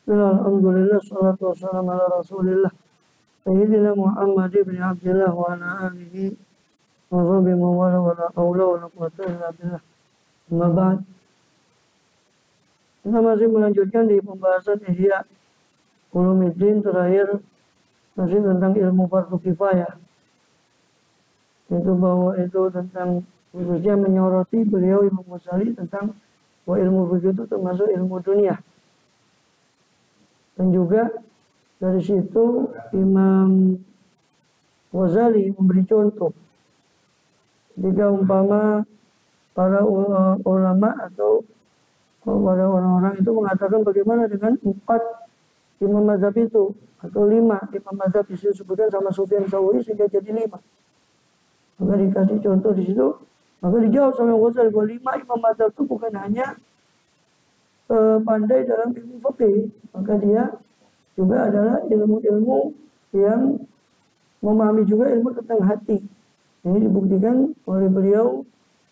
Alhamdulillah, salatu wassalamu ala rasulillah Sayyidina Muhammad ibn Abdullah wa ala alihi wa sahbihi wa wala wa la hawla wa la quwwata illa billah. Amma ba'd. Kita masih melanjutkan di pembahasan Ihya Ulumuddin, terakhir masih tentang ilmu fardu kifayah. Itu bahwa itu tentang khususnya menyoroti beliau Imam Ghazali tentang bahwa ilmu fikih itu termasuk ilmu dunia. Dan juga dari situ Imam Ghazali memberi contoh jika umpama para ulama atau para orang-orang itu mengatakan bagaimana dengan 4 imam mazhab itu atau 5 imam mazhab disebutkan sama Sufyan Tsauri sehingga jadi 5. Maka dikasih contoh di situ, maka dijawab sama Ghazali bahwa 5 imam mazhab itu bukan hanya pandai dalam ilmu fikih, maka dia juga adalah ilmu-ilmu yang memahami juga ilmu tentang hati. Ini dibuktikan oleh beliau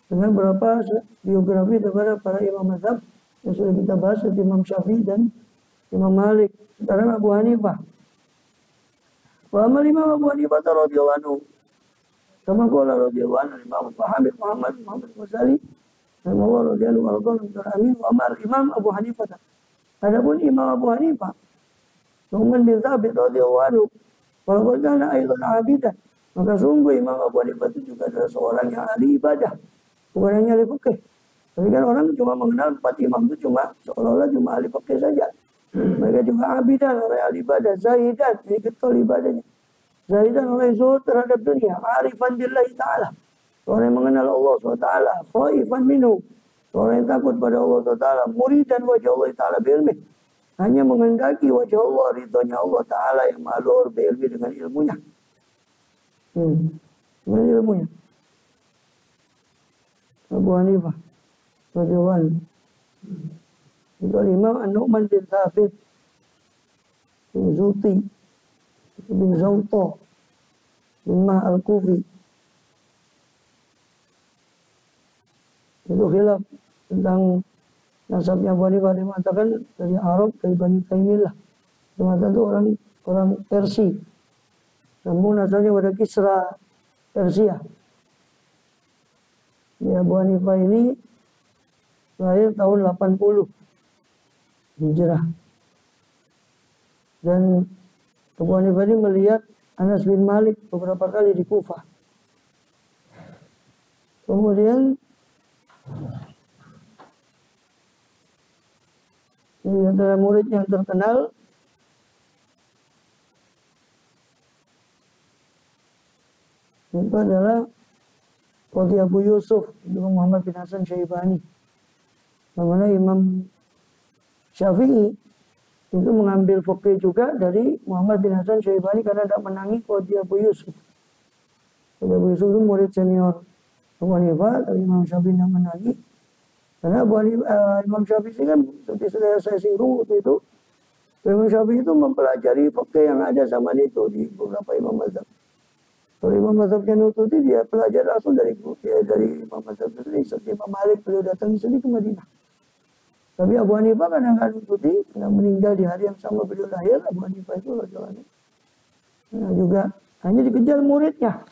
dengan beberapa biografi daripada para imam mazhab yang sudah kita bahas, seperti Imam Syafi'i dan Imam Malik. Sekarang Abu Hanifah. Wa amal Imam Abu Hanifah radhiyallahu anhu, kama qala radhiyallahu anhu Imam Muhammad Ghazali Allah radhiyallahu anhu wa amal Imam Abu Hanifah. Adapun Imam Abu Hanifah Nu'man bin Thabit radhiyallahu anhu, walaupun kana aidan abidan, maka sungguh Imam Abu Hanifah itu juga adalah seorang yang ahli ibadah, bukan hanya ahli fikih. Tapi kan orang cuma mengenal 4 imam itu cuma seolah-olah cuma ahli fikih saja. Mereka juga abidan, orang ahli ibadah, zahidan, ini getol ibadahnya. Zahidan, orang zuhud terhadap dunia, arifan billahi ta'ala, orang yang mengenal Allah SWT, khaifan minhu, orang yang takut pada Allah SWT, muridan wajah Allah Ta'ala bi'ilmih, hanya menghendaki wajah Allah, ridhonya Allah Ta'ala yang ma'lur bi'ilmih, dengan ilmunya. Dengan ilmunya. Abu Hanifah radhiyallahu anhu. Itu Imam An-Nu'man bin Thabit bin Zuti bin Zawta bin Ma Al-Kufi. Itu khilaf tentang nasabnya Abu Hanifah, dia mengatakan dari Arab, dari Bani Taimillah. Dia mengatakan itu orang Persia. Sambung nasabnya pada Kisra Persia. Ya, Abu Hanifah ini lahir tahun 80 Hijrah. Dan Abu Hanifah ini melihat Anas bin Malik beberapa kali di Kufah. Kemudian di antara murid yang terkenal itu adalah Qadhi Abu Yusuf, Imam Muhammad bin Hasan Syaibani. Bagaimana Imam Syafi'i itu mengambil fikih juga dari Muhammad bin Hasan Syaibani karena tidak menangi Qadhi Abu Yusuf. Qadhi Abu Yusuf itu murid senior Abu Hanifah, tapi Imam Syafi'i tidak menangi. Karena Imam Syafi'i kan seperti saya singgung waktu itu, Imam Syafi'i itu mempelajari fikih yang ada zaman itu di beberapa imam mazhab. Kalau Imam Mazhabnya Nututi, dia belajar langsung dari Imam Mazhab Nututi. Seperti Imam Malik, beliau datang di sini ke Madinah. Tapi Abu Hanifah karena nggak Nututi, karena meninggal di hari yang sama beliau lahir, Abu Hanifah itu nah, juga hanya dikejar muridnya.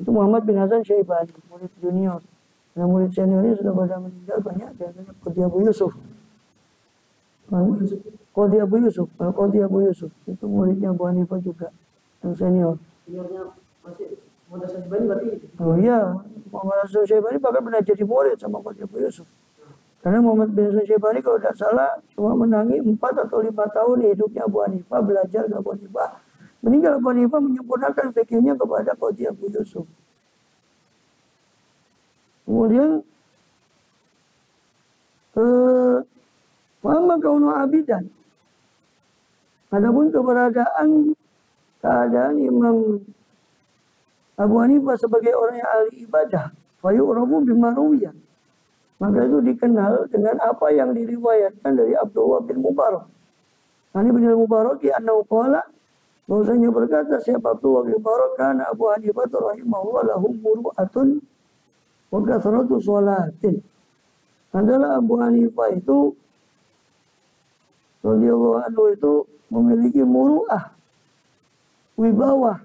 Itu Muhammad bin Hasan Syaibani, murid junior. Nah, murid seniornya sudah pada meninggal banyak, biasanya Qadhi Abu Yusuf. Qadhi Abu Yusuf, Qadhi Abu Yusuf, itu muridnya Abu Hanifah juga, yang senior. Oh iya, Muhammad bin Syaibani bahkan pernah jadi murid sama Qadhi Abu Yusuf. Karena Muhammad bin Syaibani kalau tidak salah cuma menangi 4 atau 5 tahun hidupnya Abu Hanifah, belajar ke Abu Hanifah. Meninggal Abu Hanifah menyempurnakan fikihnya kepada Qadhi Abu Yusuf. Kemudian Muhammad kaunu abidan. Adapun keadaan Imam Abu Hanifah sebagai orang yang ahli ibadah, fayu'rafu bima ruwiya, maka itu dikenal dengan apa yang diriwayatkan dari Abdullah bin Mubarak. Ini bin Mubarak annahu qala, bahwasanya berkata siapa Abdullah bin Mubarak, kana Abu Hanifah rahimahullah lahu muru'atun wa kathratu sholatin. Adalah Abu Hanifah itu radhiyallahu anhu itu memiliki muru'ah, wibawa,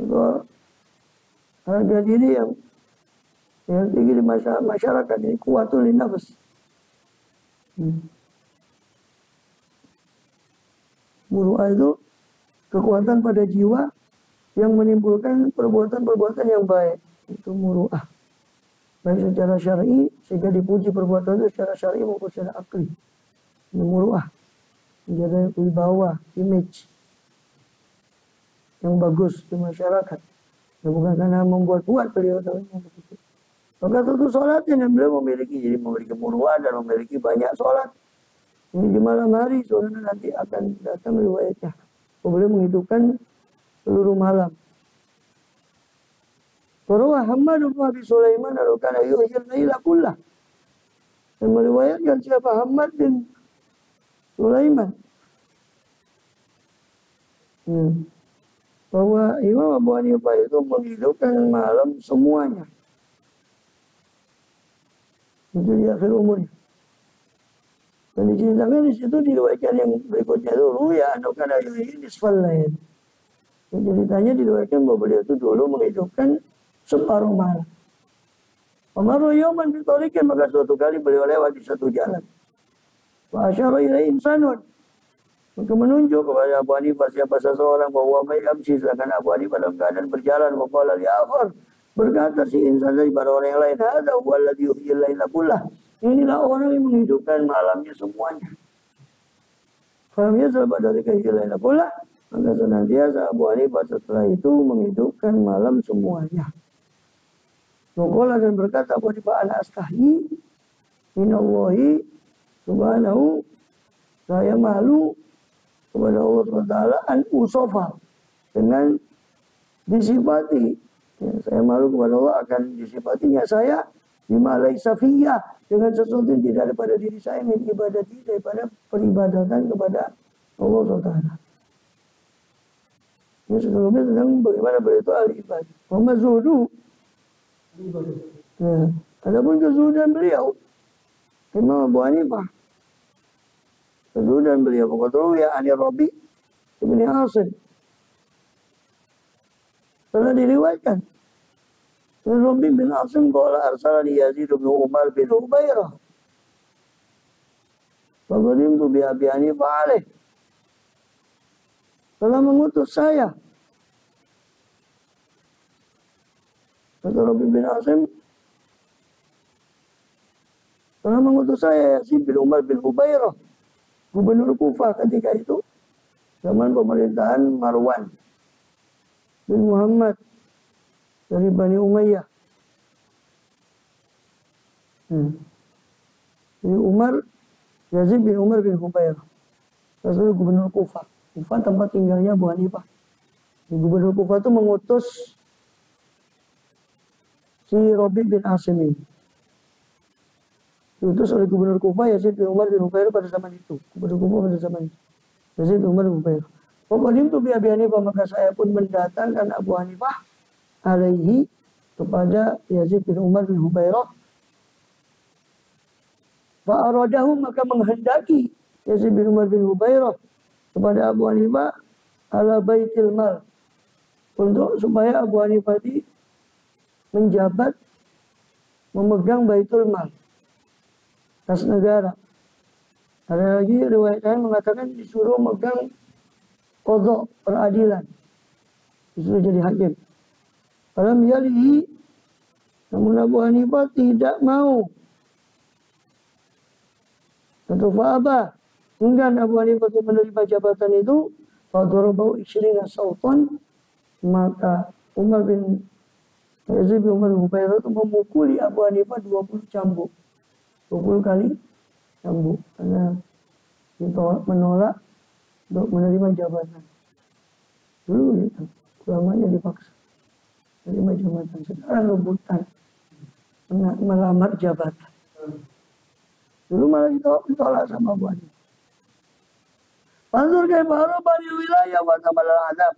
atau harga diri yang tinggi di masyarakat. Ini kuatul nafs. Muru'ah itu kekuatan pada jiwa yang menimbulkan perbuatan-perbuatan yang baik. Itu muru'ah. Baik secara syar'i, sehingga dipuji perbuatan itu secara syar'i maupun secara akli. Ini muru'ah. Menjadi wibawa, image yang bagus di masyarakat. Ya, bukan karena membuat-buat beliau, tapi begitu. Maka tentu sholatnya beliau memiliki muru'ah dan memiliki banyak sholat. Ini di malam hari, soalnya nanti akan datang riwayatnya. Beliau menghidupkan seluruh malam. Warawa Hammad bin Abi Sulaiman kana yuhyil laila kullah. Dan meriwayatkan siapa Hammad bin Sulaiman. Bahwa Imam Abu Hanifah itu menghidupkan malam semuanya. Itu di akhir umurnya. Dan diceritakan di situ diriwayatkan yang berikutnya itu ruya anu kana yuhyil nisfal lail. Ceritanya diriwayatkan bahwa beliau itu dulu menghidupkan separuh malam. Umaru yawman bi tariqin, maka suatu kali beliau lewat di satu jalan. Wa asyara ilaihi insanun. Maka menunjuk kepada Abu Hanifah siapa seseorang bahwa may amsi, sedangkan Abu Hanifah dalam keadaan berjalan. Wa qala li akhar, berkata si insan tadi pada orang yang lain, hadza huwa alladhi yuhyil laila kullah. Inilah orang yang menghidupkan malamnya semuanya. Faham ya sahabat dari yuhyil laila kullah. Maka senantiasa Abu Hanifah setelah itu menghidupkan malam semuanya. Maqala dan berkata Abu Hanifah, ana astahi minallahi subhanahu, saya malu kepada Allah SWT an usofa, dengan disifati. Ya, saya malu kepada Allah akan disifatinya saya bima laisa fiyya, dengan sesuatu yang tidak ada pada diri saya, min ibadati, daripada peribadatan kepada Allah SWT. Ini sebelumnya tentang bagaimana beliau itu ahli ibadah. Muhammad Zuhdu. Nah, adapun kezuhudan beliau, Imam Abu Hanifah, kezuhudan beliau pokoknya ya Ani Rabi Ibn Asim. Telah diriwayatkan Rabi bin Asim qala arsalani Yazid bin Umar bin Hubairah. Faqadimtu bi Abi Hanifah alaih. Telah mengutus saya. Kata Rabi bin Asim, telah mengutus saya Yazid bin Umar bin Hubairah, gubernur Kufah ketika itu, zaman pemerintahan Marwan bin Muhammad dari Bani Umayyah. Jadi Yazid bin Umar bin Hubairah, salah gubernur Kufah. Kufah tempat tinggalnya Abu Hanifah. Gubernur Kufah itu mengutus si Rabi bin Asim ini. Diutus oleh gubernur Kufah Yazid bin Umar bin Hubairah pada zaman itu. Gubernur Kufah pada zaman itu. Yazid bin Umar bin Hubairah. Pokoknya itu bi Abi Hanifah, maka saya pun mendatangkan Abu Hanifah alaihi kepada Yazid bin Umar bin Hubairah. Fa'aradahu, maka menghendaki Yazid bin Umar bin Hubairah kepada Abu Hanifah ala baitil mal, untuk supaya Abu Hanifah ini menjabat memegang baitul mal, kas negara. Ada lagi riwayat lain mengatakan disuruh megang qadha, peradilan, disuruh jadi hakim. Falam yalihi, namun Abu Hanifah tidak mau. Tentu fa'abah, enggan Abu Hanifah menerima jabatan itu. Fadarabahu 20 sautan, maka Yazid bin Umar bin Hubairah itu memukuli Abu Hanifah 20 cambuk. 20 kali cambuk karena menolak untuk menerima jabatan. Dulu gitu, ulamanya dipaksa menerima jabatan. Sekarang rebutan melamar jabatan. Dulu malah ditolak sama Abu Hanifah. Panzur kaifa harabani wilayah wa tamalal adab.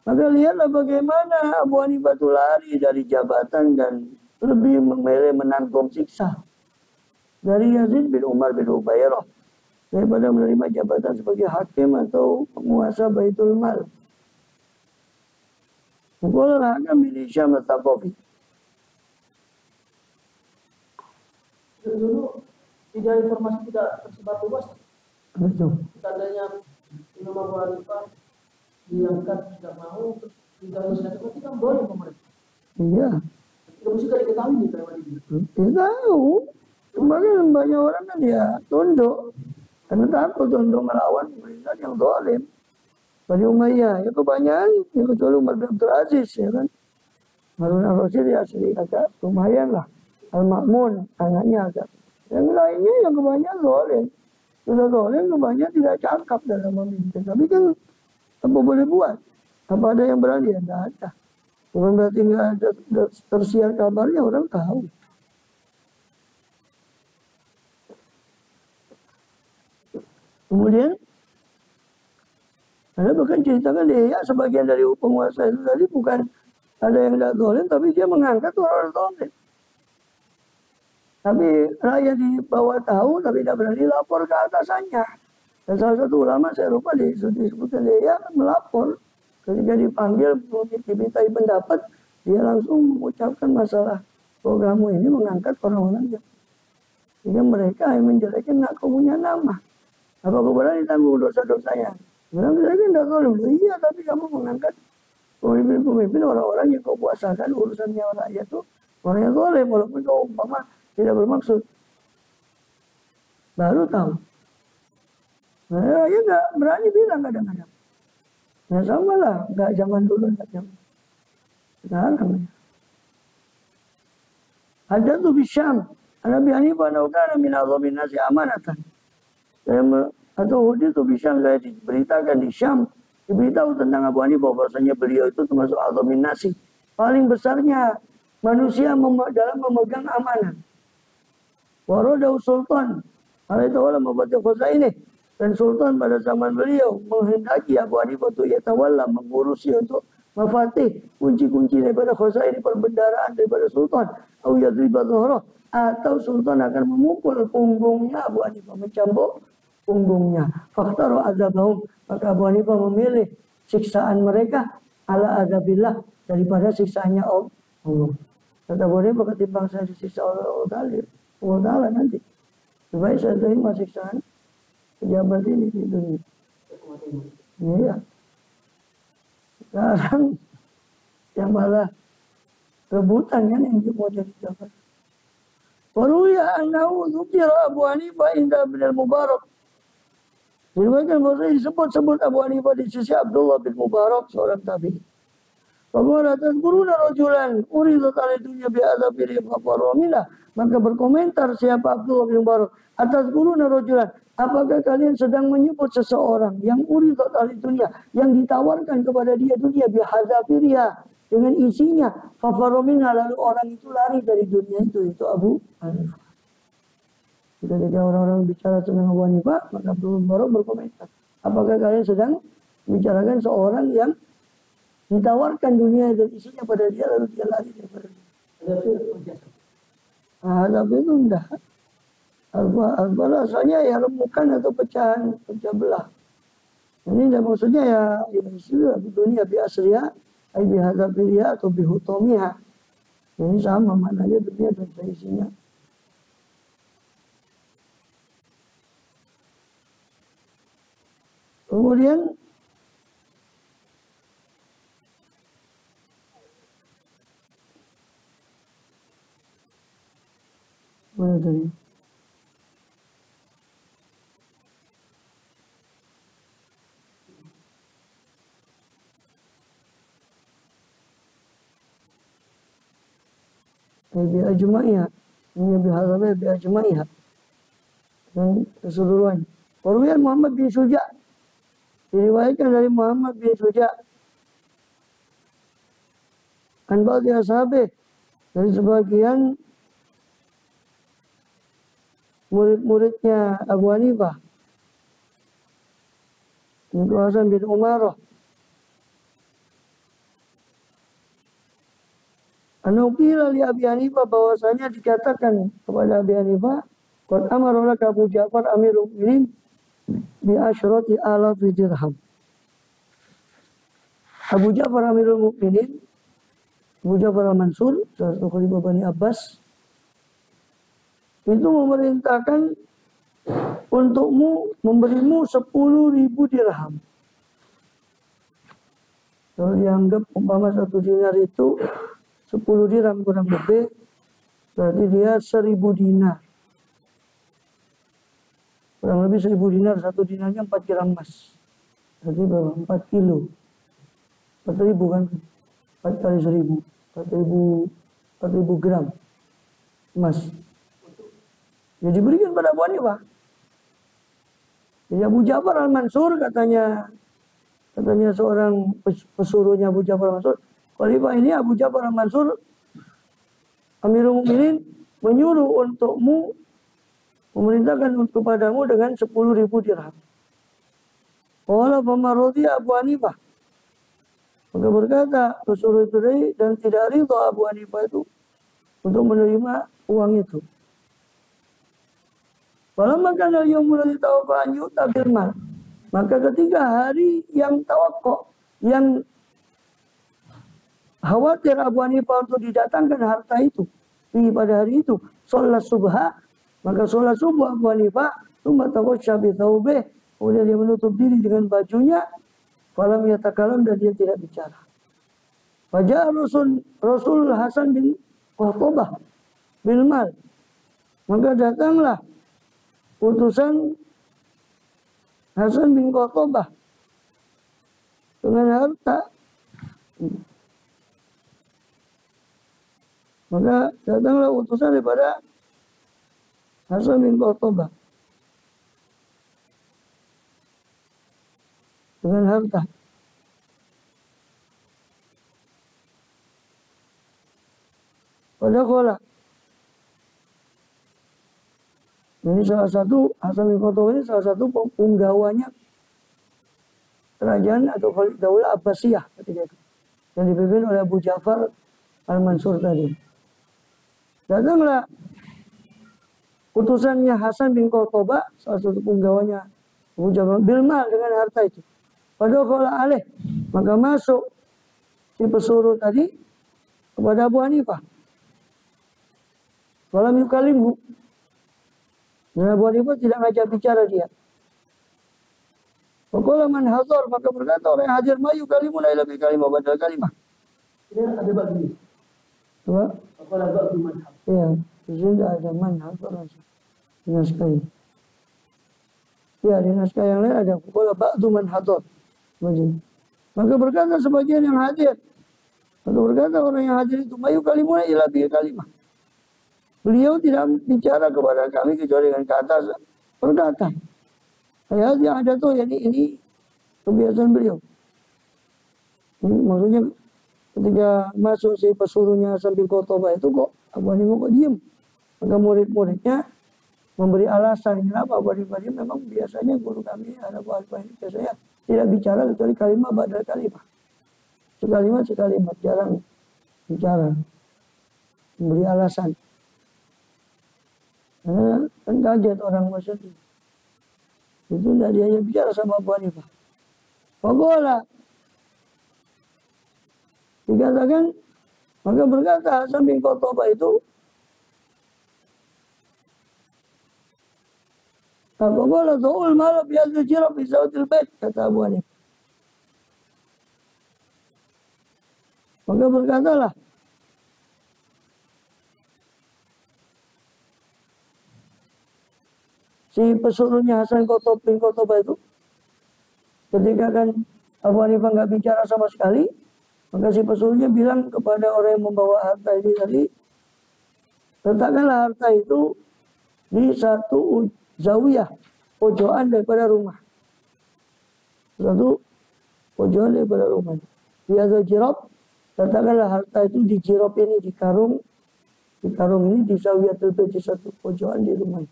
Maka lihatlah bagaimana Abu Hanifah itu lari dari jabatan dan lebih memilih menanggung siksa dari Yazid bin Umar bin Hubairah. daripada menerima jabatan sebagai hakim atau penguasa Baitul Mal. Qala al-Hakam bin Hisham al-Thaqafi. Dulu tidak informasi tidak tersebar luas. Betul. Tandanya Imam Abu Hanifah diangkat tidak mau, terus tidak bersyukur kan boleh pemerintah. Iya. Tidak mesti diketahui nih kayak ini. Dia tahu. Kemarin banyak orang kan dia tunduk. Karena takut tunduk melawan pemerintah yang zalim. Bani Umayyah, ya kebanyakan, ya kecuali Umar bin Abdul Aziz, ya kan. Harun al-Rasyid ya sedikit agak lumayan lah. Al-Ma'mun, anaknya agak. Yang lainnya yang kebanyakan zalim. Sudah zalim, kebanyakan tidak cakap dalam memimpin. Tapi kan, apa boleh buat? Apa ada yang berani? Ya, tidak ada. Bukan berarti nggak ada tersiar kabarnya, orang tahu. Kemudian, ada bahkan ceritakan dia sebagian dari penguasa itu tadi bukan ada yang tidak zalim, tapi dia mengangkat orang zalim. Tapi rakyat di bawah tahu, tapi tidak berani lapor ke atasannya. Dan salah satu ulama, saya lupa disebutkan dia melapor. Ketika dipanggil, dimintai pendapat, dia langsung mengucapkan masalah programmu ini mengangkat orang-orang yang sehingga mereka yang menjelekan nak kau punya nama. Apa kau berani tanggung dosa-dosanya? Bilang saya kan tidak zalim. Iya, tapi kamu mengangkat pemimpin orang-orang yang kau kuasakan urusannya rakyat itu orang yang zalim, walaupun kau umpama tidak bermaksud. Baru tahu. Nah, ya nggak berani bilang kadang-kadang. Ya sama lah, nggak zaman dulu, nggak zaman sekarang. Ya. Ada tuh Bisyam, Nabi Hanifah naukana min azamin nasi amanatan. Atau Hudi itu bisa saya diberitakan di Syam, diberitahu tentang Abu Hanifah bahwasanya beliau itu termasuk azamin nasi, paling besarnya manusia dalam memegang amanah. Waradau sultan, alaitawala mabati khuzaini, dan sultan pada zaman beliau menghendaki Abu Hanifah itu yatawalla mengurusi untuk mafatih, kunci-kunci daripada khuzaini, perbendaraan daripada sultan, atau yadriba dhuhrah, atau sultan akan memukul punggungnya Abu Hanifah, mencambuk punggungnya. Faktaru azabahum, maka Abu Hanifah memilih siksaan mereka ala azabillah daripada siksaannya Allah. Kata Abu Hanifah, ketimbang saya disiksa oleh Allah Ta'ala nanti, lebih baik saya terima siksaan pejabat ini di dunia. Iya. Sekarang yang malah rebutan kan yang mau jadi jabat. Waruya annahu dzukira Abu Hanifah inda bin al-Mubarak. Diriwayatkan bahwa disebut-sebut Abu Hanifah di sisi Abdullah bin Mubarak, seorang tabi'in. Faqala tadhkuruna rajulan uridat alaihi dunya bi adzabi fafaromina. Maka berkomentar siapa Abdullah bin Mubarak, atadhkuruna rajulan, apakah kalian sedang menyebut seseorang yang uridat alaihi dunya, yang ditawarkan kepada dia dunia bi hadzafiriha, dengan isinya, fafaromina, lalu orang itu lari dari dunia itu Abu Hanifah. Ketika orang-orang bicara tentang Abu Hanifah, maka Abdullah bin Mubarak berkomentar, apakah kalian sedang membicarakan seorang yang ditawarkan dunia dan isinya pada dia, lalu dia lari daripada dia. Tapi itu enggak. Al-Bala asalnya ya remukan atau pecah belah. Ini tidak maksudnya ya istilah dunia bi asriya, ai bi hadzafiriha atau bi hutomiha. Ini sama maknanya dunia dan isinya. Kemudian mana tadi? Bi ajma'iha, ini bi hadzafiriha bi ajma'iha. Dan keseluruhan. Kemudian Muhammad bin Suja' diriwayatkan dari Muhammad bin Suja' an ba'di ashabi, dari sebagian murid-muridnya Abu Hanifah, Ibnu Hasan bin Umarah, Anukila li Abi Hanifah, bahwasanya dikatakan kepada Abi Hanifah, qad amara laka Abu Ja'far Amirul Mukminin, bi asyrati alafi dirham. Abu Ja'far Amirul Mukminin, Abu Ja'far Al-Mansur, salah satu khalifah Bani Abbas, itu memerintahkan untukmu, memberimu 10.000 dirham. Kalau dianggap umpama 1 dinar itu 10 dirham kurang lebih, berarti dia 1.000 dinar. Kurang lebih 1.000 dinar, 1 dinarnya 4 gram emas. Berarti berapa? 4 kilo. 4.000 kan? 4 kali 1.000. 4.000 gram emas. Ya diberikan pada Abu Hanifah. Jadi Abu Ja'far Al-Mansur katanya seorang pesuruhnya Abu Ja'far Al-Mansur, khalifah ini Abu Ja'far Al-Mansur Amirul Mukminin menyuruh untukmu, memerintahkan kepadamu dengan 10.000 dirham. Qala fama radiya Abu Hanifah. Maka berkata pesuruh itu dan tidak ridha Abu Hanifah itu untuk menerima uang itu. Falamma kana al-yawmul ladzi tawaffa an yu'ta bil mal. Maka ketika hari yang tawakkuf, yang khawatir Abu Hanifah untuk didatangkan harta itu, pada hari itu, sholat subha, maka sholat subuh Abu Hanifah, tsumma taghashsha bi thawbih, kemudian dia menutup diri dengan bajunya, falam yatakalam, dan dia tidak bicara. Wajah Rasul Hasan bin Qutbah bil mal. Maka datanglah utusan Hasan bin Qutbah dengan harta. Maka datanglah utusan daripada Hasan bin Qutbah dengan harta. Pada kola. Ini salah satu, Hasan bin Qutbah ini salah satu penggawanya kerajaan atau Daulah Abbasiyah ketika itu, yang dipimpin oleh Abu Ja'far Al-Mansur tadi. Datanglah utusannya Hasan bin Qutbah, salah satu penggawanya Abu Ja'far, bilmal dengan harta itu. Pada kola alih, maka masuk si pesuruh tadi kepada Abu Hanifah. Walam yukalimhu. Dan Abu Hanifah tidak ngajak bicara dia. Waqala man hadar, maka berkata orang yang hadir, mayu kalimun ila bi kalimah badal kalimah. Ini ada bagi. Coba. Waqala ba'du man hadar. Iya, di sini ada man hadar aja. Di naskah ini. Ya, di naskah yang lain ada waqala ba'du man hadar. Maka berkata sebagian yang hadir. Maka berkata orang yang hadir itu, mayu kalimun ila bi kalimah. Beliau tidak bicara kepada kami kecuali dengan kata perkataan. Ayat yang ada tuh ini kebiasaan beliau. Ini maksudnya ketika masuk si pesuruhnya sambil Qutbah itu kok Abu Hanifah kok diam. Maka murid-muridnya memberi alasan kenapa Abu Hanifah diam. Memang biasanya guru kami ada Abu Hanifah ini biasanya tidak bicara kecuali kalimat badal kalimat. Sekalimat jarang bicara. Memberi alasan. Karena kan kaget orang maksudnya. Itu tidak dia bicara sama Abu Hanifah. Faqala. Dikatakan, maka berkata Hasan bin Qutbah itu, faqala tu'ul malab yadul jirab fi sawtil bait, kata Abu Hanifah. Maka berkatalah, si pesuruhnya Hasan bin Qutbah itu, ketika kan Abu Hanifah nggak bicara sama sekali, maka si pesuruhnya bilang kepada orang yang membawa harta ini tadi, letakkanlah harta itu di satu zawiyah, pojokan daripada rumah. Satu pojokan daripada rumah. Biasa jirab, letakkanlah harta itu di jirab ini, di karung ini, di zawiyah terlebih di satu pojokan di rumah.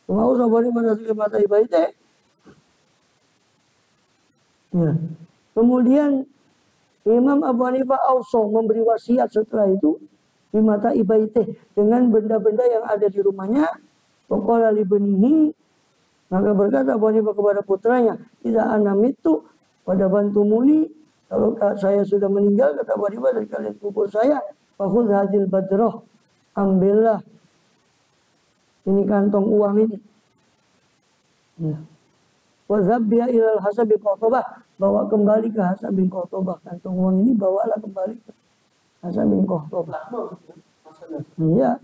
Mau sabari pada mata ibadah. Ya. Kemudian Imam Abu Hanifah auso memberi wasiat setelah itu di mata ibadah dengan benda-benda yang ada di rumahnya. Waqala li banihi, Maka berkata Abu Hanifah kepada putranya, tidak anam itu pada bantu muni, kalau saya sudah meninggal, kata Abu Hanifah, dari kalian kubur saya, fakhudh hadil badroh, ambillah ini kantong uang ini. Ya. Wazabbiya ilal Hasan bin Qutbah, bawa kembali ke Hasan bin Qutbah, kantong uang ini bawalah kembali ke Hasan bin Qutbah. Iya.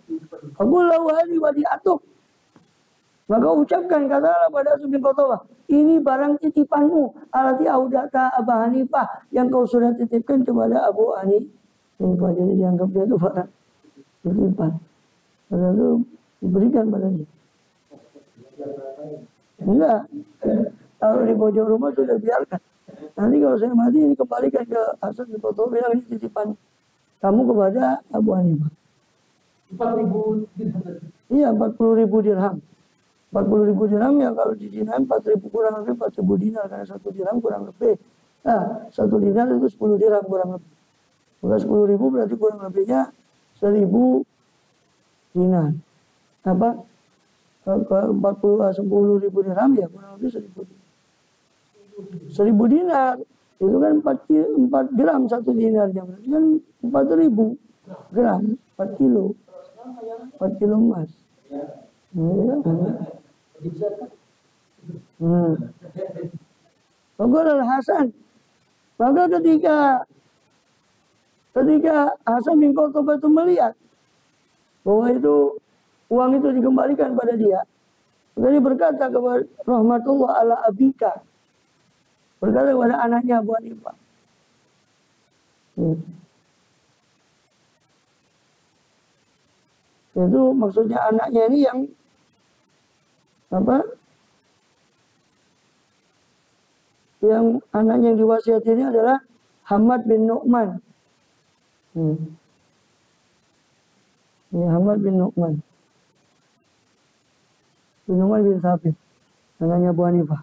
Aku lawali wadiatuk. Maka ucapkan, katalah pada Hasan bin Qutbah, ini barang titipanmu, alati audaka Abu Hanifah, yang kau sudah titipkan kepada Abu Hanifah. Jadi dianggap dia itu barang titipan. Padahal itu diberikan padanya. Enggak. Kalau di pojok rumah sudah biarkan. Nanti kalau saya mati ini kembalikan ke Hasan bin Qutbah, bilang ini titipan kamu kepada Abu Hanifah. 4.000 dirham. Iya, 40.000 dirham. 40.000 dirham ya kalau di dinar 4.000 kurang lebih 4.000 dinar, karena 1 dirham kurang lebih. Nah, 1 dinar itu 10 dirham kurang lebih. Bukan 10.000 berarti kurang lebihnya 1.000 dinar. Apa? 10.000 dirham ya kurang lebih 1.000 dinar. 1.000 dinar itu kan 4 gram 1 dinarnya, berarti kan 4.000 gram 4 kilo 4 kilo emas. Pokoknya Hasan. Maka ketika Hasan bin Qutbah itu melihat bahwa itu uang itu dikembalikan pada dia, maka dia berkata kepada rahmatullah ala abika, berkata kepada anaknya Abu Hanifah. Itu maksudnya anaknya ini yang apa? Yang anaknya yang diwasiati ini adalah Hamad bin Nu'man. Ini Hamad bin Nu'man. Bin Nu'man bin Thabit, anaknya Abu Hanifah.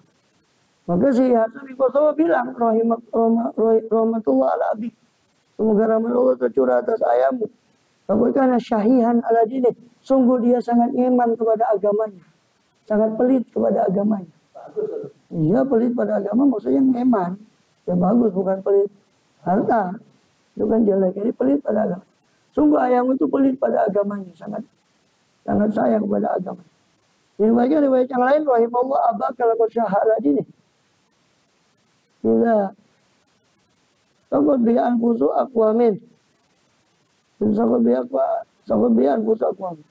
Maka si Hasan bin Qutbah bilang, rahmatullah ala abi, semoga rahmat Allah tercurah atas ayahmu. Karena syahihan ala dini, sungguh dia sangat iman kepada agamanya, sangat pelit kepada agamanya. Iya, pelit pada agama maksudnya iman. Ya bagus, bukan pelit harta. Itu kan jelek, ini pelit pada agama. Sungguh ayahmu itu pelit pada agamanya, sangat sayang kepada agama. Ini bagian riwayat yang lain, rahimahullah abaka laqad syahala dini. Tidak. Takut bi'an fusu aqwamin. Takut bi'an fusu aqwamin.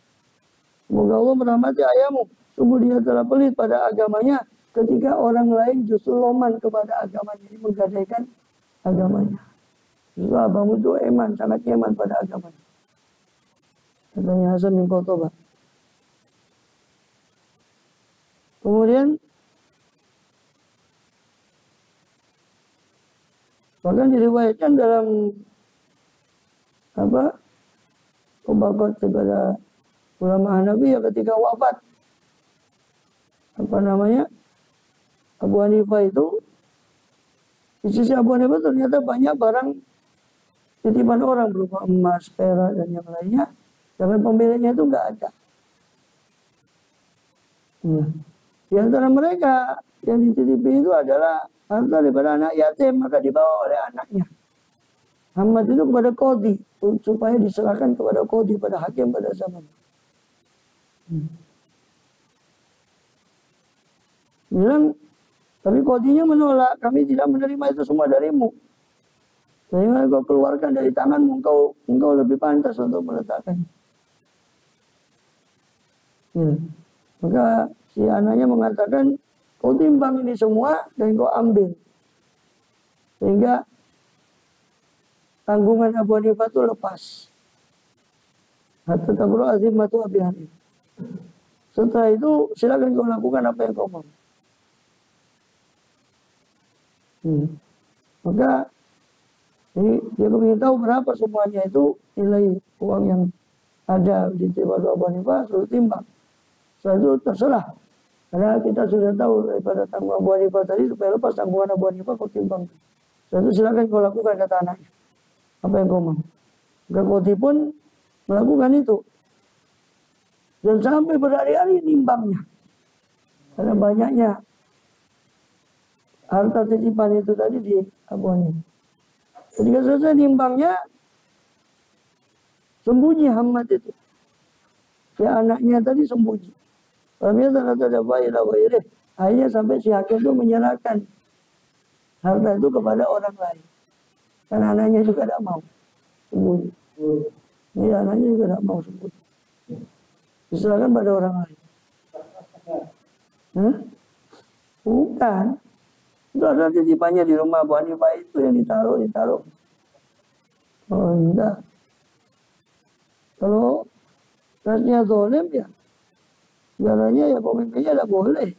Semoga Allah merahmati ayahmu. Sungguh dia telah pelit pada agamanya ketika orang lain justru loman kepada agamanya. Ini menggadaikan agamanya. Justru abangmu itu eman, sangat eman pada agamanya. Katanya Hasan bin Qutbah. Kemudian bahkan diriwayatkan dalam Tabaqat kepada ulama Hanafi ya ketika wafat Abu Hanifah itu, di sisi Abu Hanifah ternyata banyak barang titipan orang berupa emas, perak dan yang lainnya, dengan pemiliknya itu nggak ada. Di antara mereka yang dititipi itu adalah harta daripada anak yatim, maka dibawa oleh anaknya. Hamad itu kepada qadhi, supaya diserahkan kepada qadhi, pada hakim pada zaman. Bilang, tapi qadhinya menolak, kami tidak menerima itu semua darimu. Sehingga kau keluarkan dari tanganmu, engkau lebih pantas untuk meletakkannya. Maka si anaknya mengatakan, kau timbang ini semua dan kau ambil. Sehingga tanggungan Abu Hanifah itu lepas. Hatta tabru azimatu Abi Hanifah. Setelah itu silakan kau lakukan apa yang kau mau. Maka ini dia ingin tahu berapa semuanya itu nilai uang yang ada di tempat Abu Hanifah, suruh timbang. Setelah itu terserah. Karena kita sudah tahu daripada tanggungan Abu Hanifah tadi, supaya lepas tanggungan Abu Hanifah kau timbang. Setelah itu silakan kau lakukan, kata anaknya. Apa yang kau mau. Maka qadhi pun melakukan itu. Dan sampai berhari-hari nimbangnya. karena banyaknya harta titipan itu tadi di Abu Hanifah. Ketika selesai nimbangnya, sembunyi Hamad itu. Si anaknya tadi sembunyi. Ternyata ada bayi lah bayi. Akhirnya sampai si hakim itu menyerahkan harta itu kepada orang lain. Karena anaknya juga tidak mau sembunyi. Ini anaknya juga tidak mau sembunyi. Diserahkan pada orang lain. Bukan. Itu ada titipannya di rumah Abu Hanifah itu yang ditaruh. Oh enggak. Kalau rasnya zalim ya, caranya ya pemimpinnya tidak boleh.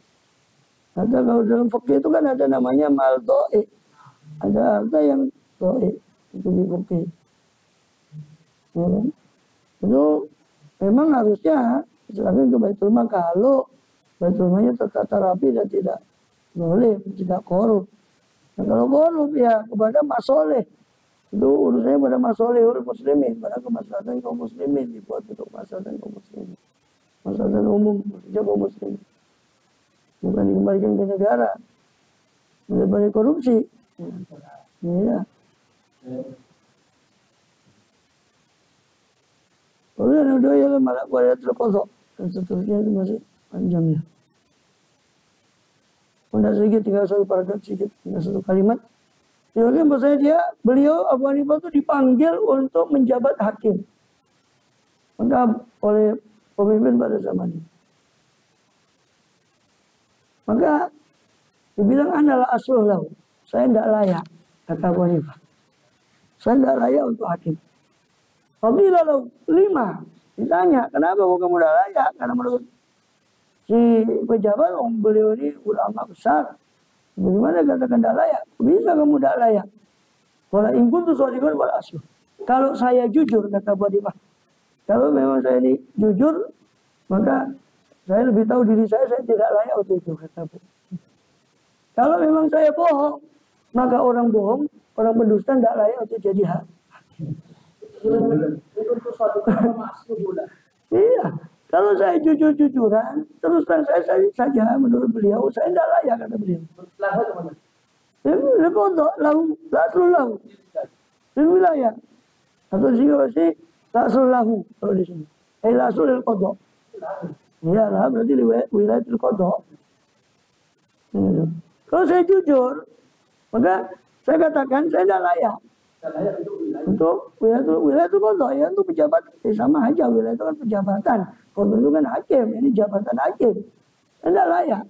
Ada kalau dalam fikih itu kan ada namanya mal doe. Ada harta yang doe itu di fikih. Ya kan? Itu memang harusnya diserahkan ke Baitul Mal kalau Baitul Malnya tertata rapi dan tidak boleh, tidak korup. Nah, kalau korup ya kepada masoleh. Itu urusannya pada masolehul muslimin, pada kemaslahatan kaum muslimin, dibuat untuk kemaslahatan kaum muslimin. Maslahatan umum, maksudnya kaum muslimin. Bukan dikembalikan ke negara. Daripada korupsi. Ya. Kemudian ada yang malah pada terkosok. Dan seterusnya itu masih panjang ya. Tidak sedikit, tinggal satu paragraf sedikit, tinggal satu kalimat. Jadi bahasanya beliau Abu Hanifah itu dipanggil untuk menjabat hakim. Maka oleh pemimpin pada zaman ini. Maka dibilang adalah asluh lahu. Saya tidak layak, kata Abu Hanifah. Saya tidak layak untuk hakim. Apabila lahu 5, ditanya, kenapa kamu tidak layak? Karena menurut si pejabat, beliau ini ulama besar. Bagaimana katakan tidak layak? Bisa kamu tidak layak. Wala ingkun tu swadikun wal asluh. Kalau saya jujur, kata Abu Hanifah. Kalau memang saya ini jujur, maka saya lebih tahu diri saya tidak layak untuk itu, kata Abu. Kalau memang saya bohong, maka orang bohong, orang pendusta tidak layak untuk jadi hakim. Iya. Kalau saya jujur-jujuran, terus terang saya saja menurut beliau, saya tidak layak, kata beliau. Lalu kemana? Lekodok, lahu. Di wilayah. Atau sih, lahu. Kalau di sini. Lasul lekodok. Iya lah, berarti di wilayah lekodok. Kalau saya jujur, maka saya katakan saya tidak layak. Untuk wilayah itu kodok ya, untuk pejabat sama aja, wilayah itu kan pejabatan. Kodok itu kan hakim, ini jabatan hakim. Saya tidak layak.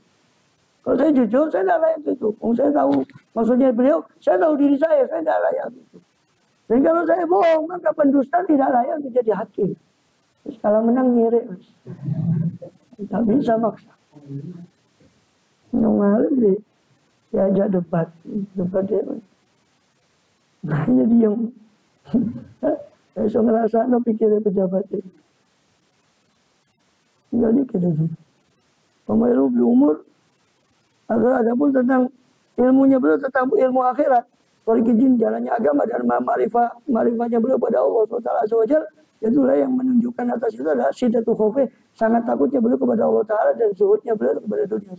Kalau saya jujur, saya tidak layak itu. Saya tahu maksudnya beliau, saya tahu diri saya tidak layak itu. Dan kalau saya bohong, maka pendusta tidak layak untuk jadi hakim. Terus kalau menang nyirik, tidak bisa maksa. Normalnya diajak debat dia. Hanya diam. Saya ngerasa pikirnya pejabat itu. Tinggal dikit aja. Pemilu di umur. Ada pun tentang ilmunya beliau, tentang ilmu akhirat. Walikijin jalannya agama dan ma'rifahnya beliau pada Allah SWT. Itulah yang menunjukkan atas itu adalah syiddatul khawfi. Sangat takutnya beliau kepada Allah Ta'ala dan zuhudnya beliau kepada dunia.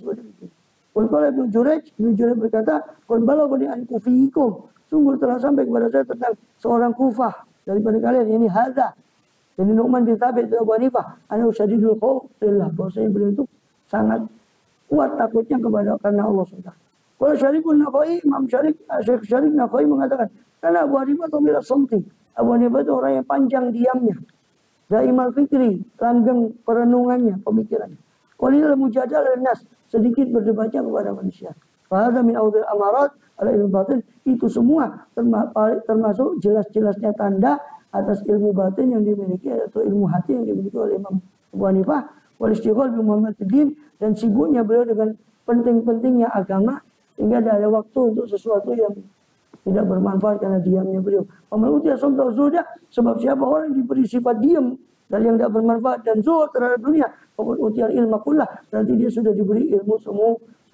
Kalau Ibnu Jurayj berkata, "Qul balaghani an kufiikum." Sungguh telah sampai kepada saya tentang seorang Kufah daripada kalian, ini hadza. Jadi Nu'man bin Thabit Abu Hanifah, ana usyadidul khauf fillah. Bahwasanya beliau itu sangat kuat takutnya kepada karena Allah SWT. Kalau Syarikun Nakhai, Imam Syekh Syarik Nakhai mengatakan, karena Abu Hanifah itu bila somti. Abu Hanifah itu orang yang panjang diamnya. Zaimal fikri, langgeng perenungannya, pemikirannya. Qalilul mujadalah nas, sedikit berdebatnya kepada manusia. Fahadha min awdil amarat ala ilmu batin, itu semua termasuk jelas-jelasnya tanda atas ilmu batin yang dimiliki atau ilmu hati yang dimiliki oleh Imam Abu Hanifah. Wal istighal bi Muhammadin, dan sibuknya beliau dengan penting-pentingnya agama hingga tidak ada waktu untuk sesuatu yang tidak bermanfaat karena diamnya beliau. Pemelutnya somtau zuhda, sebab siapa orang yang diberi sifat diam dan yang tidak bermanfaat dan zuhud terhadap dunia, pokok utiar ilmu kullah, berarti dia sudah diberi ilmu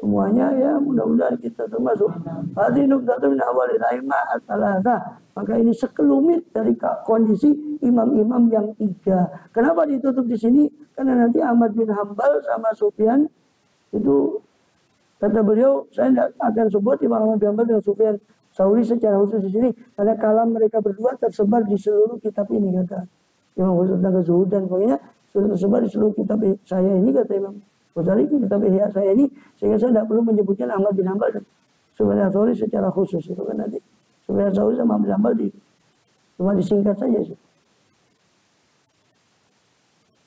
semuanya ya. Mudah-mudahan kita termasuk hadhihi nuqtatun min awalil a'immah at-thalatha. Maka ini sekelumit dari kondisi imam-imam yang 3. Kenapa ditutup di sini? Karena nanti Ahmad bin Hambal sama Sufyan Itu kata beliau, saya tidak akan sebut Imam Ahmad bin Hanbal dengan Sufyan Tsauri secara khusus di sini karena kalam mereka berdua tersebar di seluruh kitab ini, kata Imam Ghazali tentang kezuhudan. Pokoknya sudah tersebar di seluruh kitab saya ini, kata Imam Ghazali, kitab Ihya saya ini, sehingga saya tidak perlu menyebutkan Ahmad bin Hanbal dan Sufyan Tsauri secara khusus. Itu kan nanti Sufyan Tsauri sama Ahmad bin Hanbal cuma disingkat saja sih.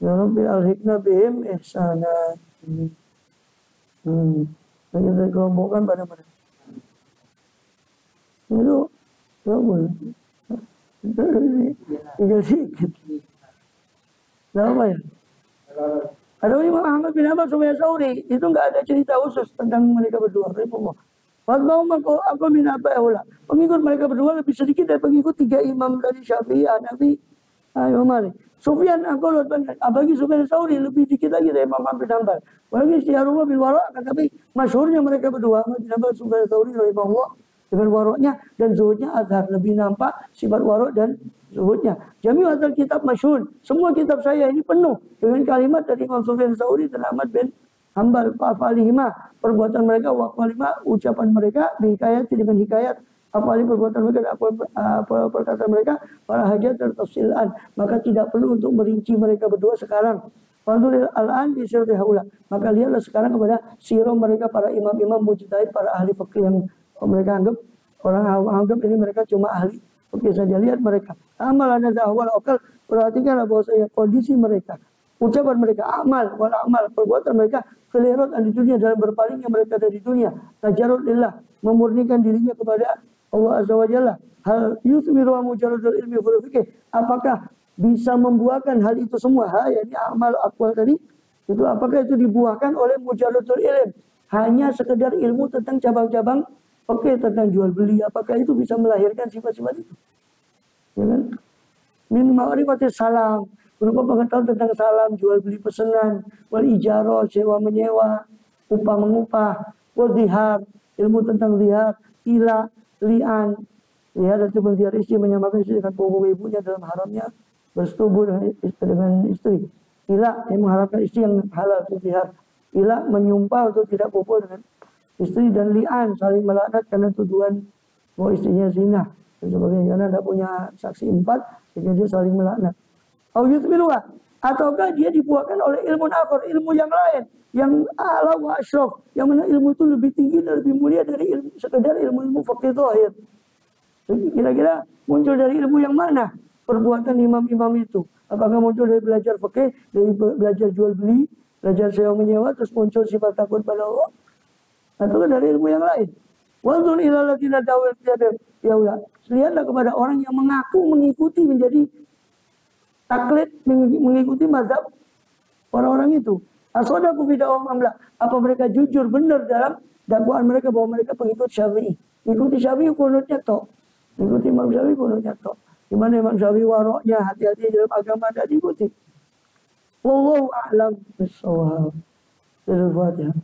Ya Rabbi al-hikna bihim ihsana. Kita kelompokkan pada mereka. Itu boleh. Tinggal sedikit. Apa ya? Ada Imam Ahmad bin Hanbal Sufyan Tsauri, itu nggak ada cerita khusus tentang mereka berdua. Aku min abaula. Pengikut mereka berdua lebih sedikit dari pengikut 3 imam dari Syafi'i, Hanafi, Imam Malik. Sufyan Angkolot banget. Apalagi Sufyan Tsauri lebih sedikit lagi dari Imam Ahmad bin Hanbal. Apalagi istiharumah bil wara', tapi masyhurnya mereka berdua, Ahmad bin Hanbal, Sufyan Tsauri rahimahullah, dengan waroknya dan zuhudnya azhar, lebih nampak sifat warok dan zuhudnya. Jami' hadal kitab masyhur. Semua kitab saya ini penuh dengan kalimat dari Imam Sufyan Tsauri dan Ahmad bin Hanbal, fa'afalihima, perbuatan mereka, waqfalihima, ucapan mereka, bihikayat dengan hikayat, apalagi perbuatan mereka, perkataan mereka, para hajat dan tafsilan. Maka tidak perlu untuk merinci mereka berdua sekarang. Fadlul al-an di sirri haula. Maka lihatlah sekarang kepada sirah mereka, para imam-imam mujtahid, para ahli fikih yang mereka anggap, orang anggap ini mereka cuma ahli fikih saja. Lihat mereka. Amalan azahwal akal, perhatikanlah bahwasanya kondisi mereka, ucapan mereka, amal, wal amal, perbuatan mereka, kelirat di dunia, dalam berpalingnya mereka dari dunia, tajarrud lillah, memurnikan dirinya kepada Allah Azza wa Jalla. Hal yusmiru mujarradul ilmi fil fikih, apakah bisa membuahkan hal itu semua? Yakni amal aqwal tadi, itu apakah itu dibuahkan oleh mujarradul ilm? Hanya sekedar ilmu tentang cabang-cabang fikih, tentang jual beli, apakah itu bisa melahirkan sifat-sifat itu? Ya kan? Min ma'rifatis salam, berupa pengetahuan tentang salam, jual beli pesanan, wal ijarah, sewa menyewa, upah mengupah, wal zihar, ilmu tentang zihar, ila, li'an, lihat itu berziar istri, menyamakan istri dengan pokok ibunya dalam haramnya bersetubuh dengan istri. Ila, yang mengharapkan istri yang halal, itu zihar. Ila, menyumpah untuk tidak pokok dengan istri, dan li'an, saling melaknat karena tuduhan bahwa istrinya zina dan sebagainya, karena tidak punya saksi 4, sehingga dia saling melaknat. Ataukah dia dibuahkan oleh ilmu akhar, ilmu yang lain, yang a'la wa asyraf, yang mana ilmu itu lebih tinggi dan lebih mulia dari ilmu, sekedar ilmu fikih zahir. Kira-kira muncul dari ilmu yang mana perbuatan imam-imam itu? Apakah muncul dari belajar fikih, dari belajar jual beli, belajar sewa menyewa, terus muncul sifat takut pada Allah? Atau dari ilmu yang lain? Wanzur ila alladziina da'u ya Allah. Lihatlah kepada orang yang mengaku mengikuti, menjadi taklid, mengikuti mazhab orang-orang itu. Asadaku fi da'wahum amla. Apa mereka jujur benar dalam dakwaan mereka bahwa mereka pengikut Syafi'i? Ikuti Syafi'i kunutnya tok. Ikuti Imam Syafi'i kunutnya tok. Gimana Imam Syafi'i waroknya, hati-hati dalam agama, tidak diikuti. Wallahu a'lam bis-shawab. Al-Fatihah.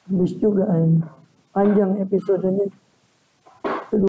Habis juga ini. Panjang episodenya.